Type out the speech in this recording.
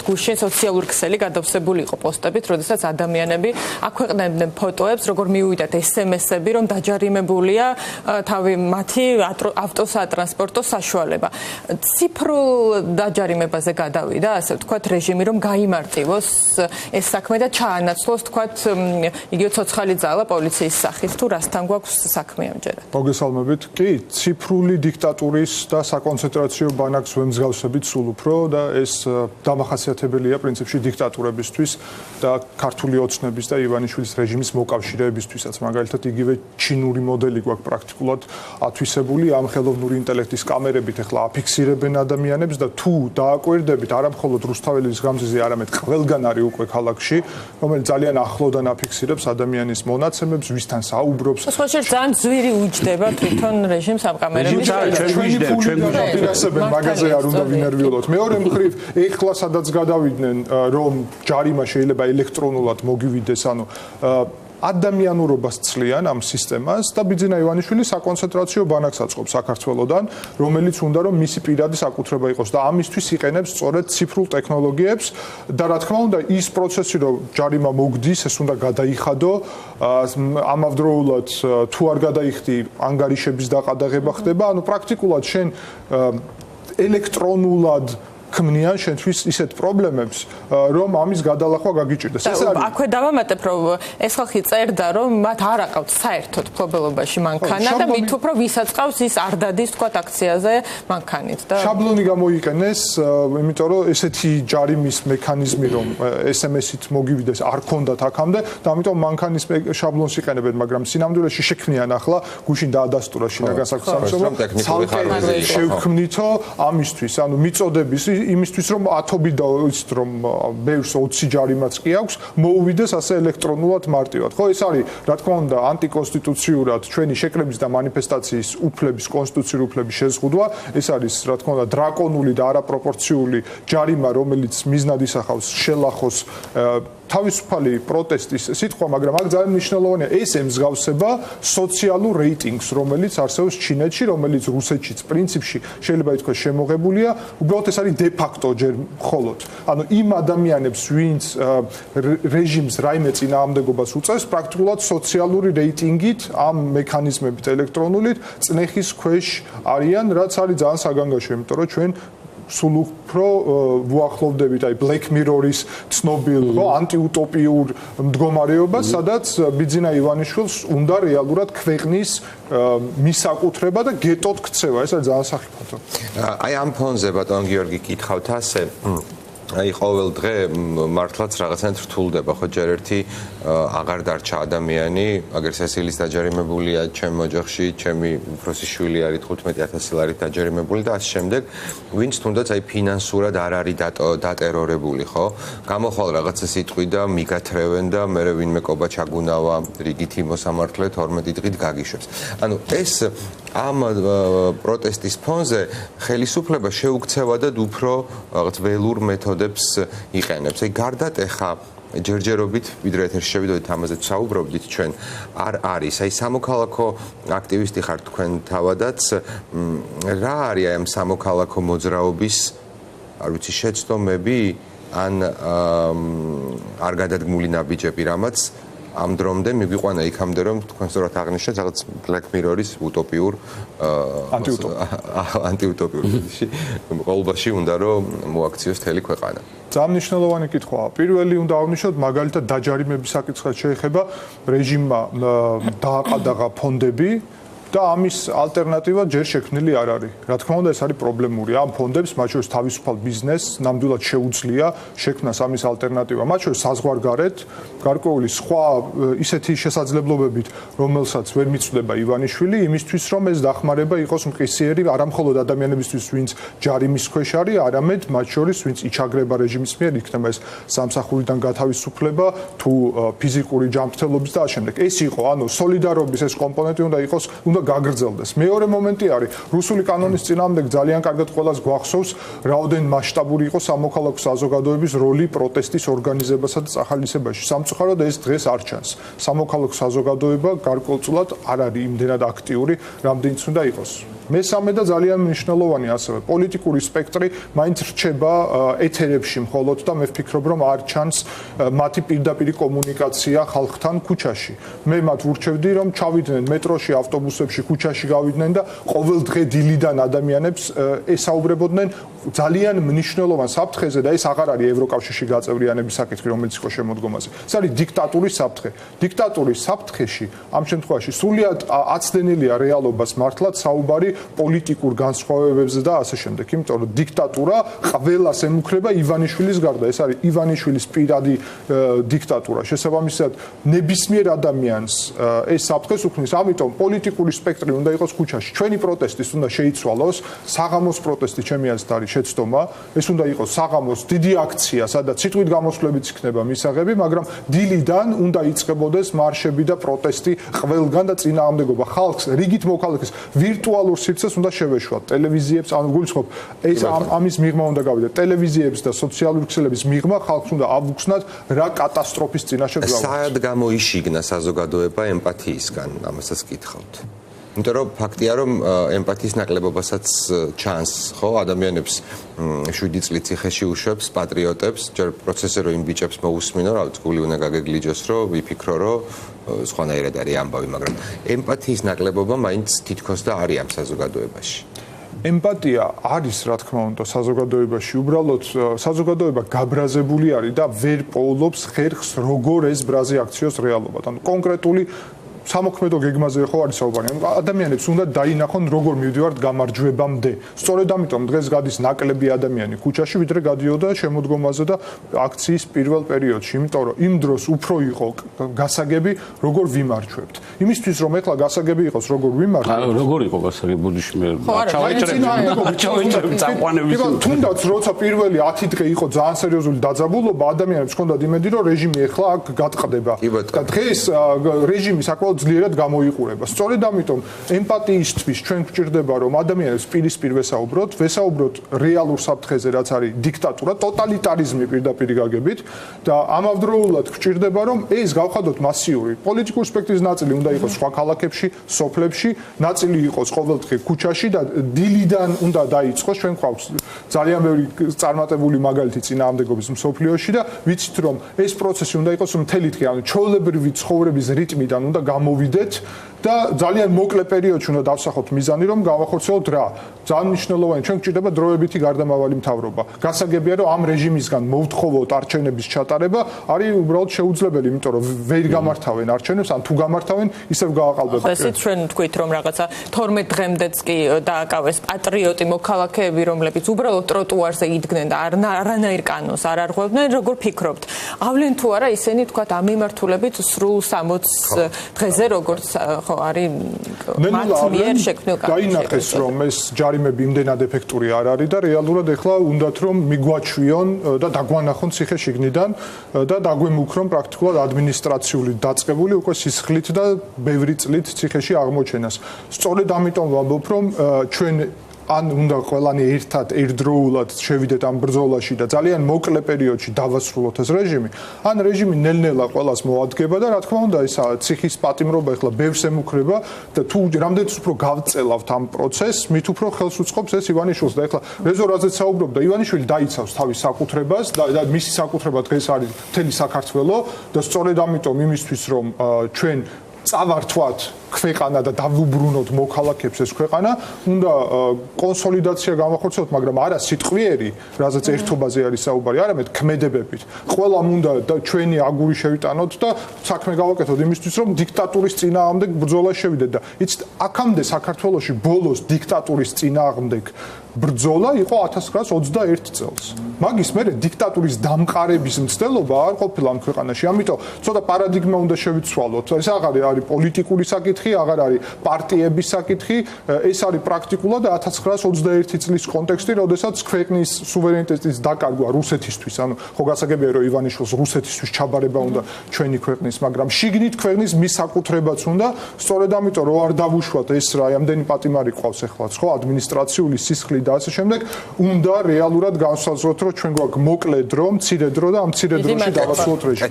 გუშინ სოციალური ქსელი გადავსებული იყო პოსტებით, როდესაც ადამიანები აქვეყნებდნენ ფოტოებს, როგორ მიუვიდათ SMS-ები, რომ დაჯარიმებულია თავი მათი ავტოსატრანსპორტო საშუალება. ციფრულ დაჯარიმებაზე გადავიდა, ასე ვთქვათ, რეჟიმი, რომ გაიმარტივოს ეს საქმე და ჩაანაცვლოს, ვთქვათ, იგივე ცოცხალი ძალა პოლიციის სახით, თუ რასთან გვაქვს საქმე ამჯერად. მოგესალმებით. კი, ციფრული დიქტატურის და საკონცენტრაციო ბანაკს ვემსგავსებით სულ უფრო და ეს დამახასიათებელია პრინციპში დიქტატურებისთვის და ქართული ოცნების და ივანიშვილის რეჟიმის მოკავშირეებისთვისაც. მაგალითად, იგივე ჩინური მოდელი გვაქვს პრაქტიკულად ათვისებული ამ ხელოვნური ინტელექტის კამერებით ახლა აფიქსირებენ ადამიანებს და თუ დააკვირდებით არა მხოლოდ რუსთაველის გამზიზე, არამედ ყველგან არის უკვე ქალაქში, რომელიც ძალიან ახლოდან აფიქსირებს ადამიანის მონაცემებს, ვისთან საუბრობს. სხვაშორ ძალიან ძვირი უჯდება თვითონ რეჟიმს ამ კამერების მაგაზე არ უნდა ვინერვიულოთ. მეორე მხრივ, ეხლა სადაც გადავიდნენ, რომ ჯარიმა შეიძლება ელექტრონულად მოგივიდეს, ანუ ადამიანურობას ცლიან ამ სისტემას და ბიძინა ივანიშვილი საკონცენტრაციო ბანაკს აწყობს საქართველოსდან, რომელიც უნდა რომ მისი პირადი საკუთრება იყოს და ამისთვის იყენებს სწორედ ციფრულ ტექნოლოგიებს და რა თქმა უნდა ის პროცესი რომ ჯარიმა მოგდის, ეს უნდა გადაიხადო, ამავდროულად თუ არ გადაიხდი, ანგარიშების დაყადაღება ხდება, ანუ პრაქტიკულად შენ ელექტრონულად ქმნიან შენთვის ისეთ პრობლემებს, რომ ამის გადალახვა გაგიჭირდეს. ეს არის აქვე დავამატებ, რომ ეს ხალხი წერდა, რომ მათ არ აყავთ საერთოდ მფლობელობაში მანქანა და მით უფრო ვისაც ყავს ის არ დადის, თქვათ, აქციაზე მანქანით და შაბლონი გამოიყენეს, იმიტომ რომ ესეთი ჯარიმის მექანიზმი, რომ SMS-ით მოგივიდეს, არ ქონდათ აქამდე და ამიტომ მანქანის შაბლონს იყენებენ, მაგრამ სინამდვილეში შექმნიან ახლა გუშინ დაადასტურა შინაგან საქმეთა სამინისტრომ შევქმნითო ამისთვის, ანუ მიწოდების იმისთვის რომ ათობით და იცით რომ ბევრს 20 ჯარიმაც კი აქვს მოუვიდეს ასე ელექტრონულად მარტივად. ხო, ეს არის რა თქმა უნდა ანტიკონსტიტუციურად ჩვენი შეკრების და მანიფესტაციის უფლების კონსტიტუციური უფლების შეზღუდვა. ეს არის რა თქმა უნდა დრაკონული და არაპროპორციული ჯარიმა, რომელიც მიზნად ისახავს შელახოს თავისუფალი პროტესტის სიტყვა, მაგრამ აქ ძალიან მნიშვნელოვანია ეს ემსგავსება სოციალურ რეიტინგს, რომელიც არსებობს ჩინეთში, რომელიც რუსეთშიც პრინციპში შეიძლება ითქვას შემოღებულია, უბრალოდ ეს არის de facto ჯერ მხოლოდ. ანუ იმ ადამიანებს, ვინც რეჟიმს რაიმე წინააღმდეგობას უწევს, პრაქტიკულად სოციალური რეიტინგით, ამ მექანიზმებით ელექტრონულით წნეხის ქვეშ არიან, რაც არის ძალიან საგანგაშო, იმიტომ რომ ჩვენ სულ უფრო ვუახლოვდებით აი Black Mirror-ის ცნობილ ანტიუტოპიურ მდგომარეობას, სადაც ბიძინა ივანიშვილს უნდა რეალურად ქვეყნის მისაკუთრება და გეტოდ ქცევა. ეს არის ძალიან სახიფათო. აი ამ ფონზე ბატონ გიორგი კითხავთ ასე აი ყოველ დღე მართლაც რაღაცნაირად რთულდება, ხო ჯერ ერთი აღარ დარჩა ადამიანი, აგერ სესილის დაჯარიმებულია ჩემ ოჯახში, ჩემი უფროსი შვილი არის 15000 ლარით დაჯარიმებული და ასე შემდეგ, ვინც თუნდაც აი ფინანსურად არ არის დატერორებული, ხო? გამოხვალ რაღაცა სიტყვი და მიგათრევენ და მე ვინმე კობა ჩაგუნავა, რიგითი მოსამართლე 12 დღით გაგიშვებს. ანუ ეს ამ პროტესტის ფონზე ხელისუფლება შეუქცევადად უფრო რაღაც ველურ მეთოდებს იყენებს. აი გარდატეხა ჯერჯერობით ვიდრე ეთერში შევიდოდით ამაზე ვსაუბრობდით ჩვენ არ არის. აი სამოქალაქო აქტივისტი ხართ თქვენ თავადაც, რა არის აი ამ სამოქალაქო მოძრაობის არ ვიცი შეცდომები ან არ გადადგმული ნაბიჯები, რამაც ამ დრომდე მიგვიყვანა იქამდე რომ თქვენ სწორად აღნიშნეთ რაღაც Black Mirror-ის უტოპიურ ანტიუტოპიურ ყოლბაში უნდა რომ მოაქციოს მთელი ქვეყანა. ძალიან მნიშვნელოვანი კითხვაა. პირველი უნდა აღვნიშნოთ, მაგალითად დაჯარიმების საკითხად შეეხება რეჟიმმა დააყადაღა ფონდები და ამის ალტერნატივა ჯერ შექმნილი არ არის. რა თქმა უნდა, ეს არის პრობლემური. ამ ფონდებს, მათ შორის თავისუფალ ბიზნესს, ნამდვილად შეუძლია შექმნას ამის ალტერნატივა. მათ შორის საზღვარგარეთ, გარკვეული სხვა ისეთი შესაძლებლობებით, რომელსაც ვერ მიცვლება ივანიშვილი, იმისთვის რომ ეს დახმარება იყოს მყისიერი არა მხოლოდ ადამიანებისთვის, ვინც ჯარიმის ქვეშ არის, არამედ მათ შორის, ვინც იჩაგრება რეჟიმის მიერ, იქნება ეს სამსახურიდან გათავისუფლება, თუ ფიზიკური ჯანმრთელობის და ამავდროულად. ეს იყო, ანუ სოლიდარობის ეს კომპონენტი უნდა იყოს, გაგრძელდეს. მეორე მომენტი არის, რუსული კანონის წინააღმდეგ ძალიან კარგად ყველას გვახსოვს, რაოდენ მასშტაბური იყო სამოქალაქო საზოგადოების როლი პროტესტის ორგანიზებასა და წახალისებაში. სამწუხაროდ ეს დღეს არ ჩანს. სამოქალაქო საზოგადოება გარკვეულწილად არ არის იმდენად აქტიური, რამდენიც უნდა იყოს. მესამე და ძალიან მნიშვნელოვანი ასევე პოლიტიკური სპექტრი მაინც რჩება ეთერებში მხოლოდ და მე ვფიქრობ რომ არ ჩანს მათი პირდაპირი კომუნიკაცია ხალხთან ქუჩაში. მე მათ ვურჩევდი რომ ჩავიდნენ მეტროში, ავტობუსებში, ქუჩაში გავიდნენ და ყოველ დღე დილიდან ადამიანებს ესაუბრებოდნენ ძალიან მნიშვნელოვან საფრთხეზე და ეს აღარ არის ევროკავშირში გაწევრიანების საკითხი, რომელიც იყო შემოდგომაზე. ეს არის დიქტატურის საფრთხე. დიქტატურის საფრთხეში ამ შემთხვევაში სრულიად აცდენილია რეალობას მართლაც საუბარი პოლიტიკურ განსხვავებებზე და ასე შემდეგ. იმიტომ რომ დიქტატურა ყველას ემუქრება ივანიშვილის გარდა. ეს არის ივანიშვილის პირადი დიქტატურა. შესაბამისად, ნებისმიერ ადამიანს ეს საფრთხეს უქმნის. ამიტომ პოლიტიკური სპექტრი უნდა იყოს ქუჩაში. ჩვენი პროტესტის უნდა შეიცვალოს, საღამოს პროტესტი ჩემი აზრით არის შეცდომა. ეს უნდა იყოს საღამოს დიდი აქცია, სადაც სიტყვით გამოსვლებიც იქნება მისაღები, მაგრამ დილიდან უნდა იწყებოდეს მარშები და პროტესტი ყველგან და წინააღმდეგობა. ხალხს, რიგით მოქალაქეს ვირტუალურ სივრცეს უნდა შევეშვათ. ტელევიზიებს, ანუ გულისხმობ, ეს ამის მიღმა უნდა გავიდეთ. ტელევიზიებს და სოციალური ქსელების მიღმა ხალხს უნდა ავუხსნათ რა კატასტროფის წინაშე გვაქვს. საად გამოიშიგნა საზოგადოება ემპათიისგან, ამასაც კითხავთ. იმიტომ რომ ფაქტია რომ ემპათიის ნაკლებობასაც ჩანს, ხო, ადამიანებს 7 წლით ციხეში უშვებს, პატრიოტებს, ჯერ პროცესზე რომ იმ ბიჭებს მოусმინო, რა ვიცი, გული უნდა გაგეგლიჯოს, რომ ვიფიქრო, რომ სხვანაირად არის ამბავი, მაგრამ ემპათიის ნაკლებობა მაინც თითქოს და არის ამ საზოგადოებაში. ემპათია არის, რა თქმა უნდა, საზოგადოებაში. უბრალოდ საზოგადოება გაბრაზებული არის და ვერ პოულობს ხერხს, როგორ ეს ბრაზი აქციოს რეალობად. ანუ კონკრეტული სამოქმედო გეგმაზე ხო არის საუბარი. ადამიანებს უნდა დაინახონ როგორ მივდივართ გამარჯვებამდე. სწორედ ამიტომ დღეს გადის ნაკლები ადამიანი ქუჩაში, ვიდრე გადიოდა შემოდგომაზე და აქციის პირველ პერიოდში, იმიტომ რომ იმ დროს უფრო იყო გასაგები როგორ ვიმარჯვებთ. იმისთვის რომ ეხლა გასაგები იყოს როგორ ვიმარჯვებთ. როგორ იყო გასაგები ბუდიში მე თუნდაც როცა პირველი 10 დღე იყო ძალიან სერიოზული დაძაბულობა, ადამიანებს ჰქონდათ იმედი რომ რეჟიმი ეხლა აქ გატყდება. და დღეს რეჟიმი საკმაოდ ძლიერად გამოიყურება. სწორედ ამიტომ ემპათიისთვის ჩვენ გვჭირდება რომ ადამიანებს პირისპირ ვესაუბროთ რეალურ საფრთხეზე, რაც არის დიქტატურა, ტოტალიტარიზმი პირდაპირ გაგებით და ამავდროულად გვჭირდება რომ ეს გავხადოთ მასიური. პოლიტიკური სპექტრის ნაწილი უნდა იყოს სხვა ქალაქებში, სოფლებში, ნაწილი იყოს ყოველდღე ქუჩაში და დილიდან უნდა დაიწყოს. ჩვენ გვყავს ძალიან ბევრი წარმატებული მაგალითი წინააღმდეგობის მსოფლიოში და ვიცით რომ ეს პროცესი უნდა იყოს მთელი დღე, ანუ ჩვეულებრივი ცხოვრების რიტმიდან უნდა გამოვიდეთ და ძალიან მოკლე პერიოდში უნდა დავსახოთ მიზანი, რომ გავახორციელოთ რა. ძალიან მნიშვნელოვანი, ჩვენ გვჭირდება დროებითი გარდამავალი მთავრობა. გასაგებია, რომ ამ რეჟიმისგან მოვთხოვოთ არჩევნების ჩატარება, არის უბრალოდ შეუძლებელი, იმიტომ რომ ვერ გამართავენ არჩევნებს, ან თუ გამართავენ, ისევ გააყალბებთ. ესეც ჩვენ თქვით, რომ რაღაცა 12 დღემდეც კი დააკავეს პატრიოტი მოქალაქეები, რომლებიც უბრალოდ ტროტუარზე იდგნენ და არანაირ კანონს არ არღვევდნენ, როგორ ფიქრობთ? ავლენ თუ არა ისინი თქვათ ამ მიმართულებით სრულ 60 დღეზე როგორც ხო არის მათ მიერ შექმნილ კანონში. დაინახეს რომ ეს ჯარიმები იმდენად ეფექტური არ არის და რეალურად ეხლა უნდათ რომ მიგვაჩვიონ და დაგვანახონ ციხე შიგნიდან და დაგვემუქრონ პრაქტიკულად ადმინისტრაციული დაწყებული უკვე სისხლით და ბევრი წლით ციხეში აღმოჩენას. სწორედ ამიტომ ვამბობ რომ ჩვენ ან უნდა ყველანი ერთად ერთდროულად შევიდეთ ამ ბრძოლაში და ძალიან მოკლე პერიოდში დავასრულოთ ეს რეჟიმი, ან რეჟიმი ნელ-ნელა ყველას მოადგება და რა თქმა უნდა ისა ციხის პატიმრობა ეხლა ბევრს ემუქრება და თუ რამდენიც უფრო გავწელავთ ამ პროცესს, მით უფრო ხელს უწყობს ეს ივანიშვილს და ეხლა რეზორაზეც საუბრობდა, ივანიშვილი დაიცავს თავის საკუთრებას და მისი საკუთრება დღეს არის მთელი საქართველო და სწორედ ამიტომ იმისთვის რომ ჩვენ წავართვათ ქვეყანა და დავუბრუნოთ მოქალაქეებს ეს ქვეყანა, უნდა კონსოლიდაცია გამახორციელოთ, მაგრამ არა სიტყვიერი, რაზეც ერთობაზე არის საუბარი, არამედ ქმედებებით. ყველამ უნდა და ჩვენი აგური შევიტანოთ და საქმე გავაკეთოთ იმისთვის, რომ დიქტატურის წინააღმდეგ ბრძოლა შევიდეთ და იცით, აქამდე საქართველოში ბოლოს დიქტატურის წინააღმდეგ ბრძოლა იყო 1921 წელს. მაგის მერე დიქტატურის დამყარების მცდელობა არ ყოფილა ამ ქვეყანაში. ამიტომ ცოტა პარადიგმა უნდა შევიცვალოთ. ეს აღარ არის პოლიტიკური საკითხი, აღარ არის პარტიების საკითხი, ეს არის პრაქტიკულად 1921 წლის კონტექსტი, როდესაც ქვეყნის სუვერენიტეტის დაკარგვა რუსეთისთვის, ანუ ხო გასაგებია რომ ივანიშვილს რუსეთისთვის ჩაბარება უნდა ჩვენი ქვეყნის, მაგრამ შიგნით ქვეყნის მის საკუთრებაც უნდა, სწორედ ამიტომ რო არ დავუშვათ ეს რა, ამდენი პატიმარი ყავს ეხლაც, ხო, ადმინისტრაციული სისხლი და ასე შემდეგ, უნდა რეალურად განსაზღვროთ, რომ ჩვენ გვაქვს მოკლე დრო, მცირე დრო და ამ მცირე დროში დავასრულოთ რეჟიმი.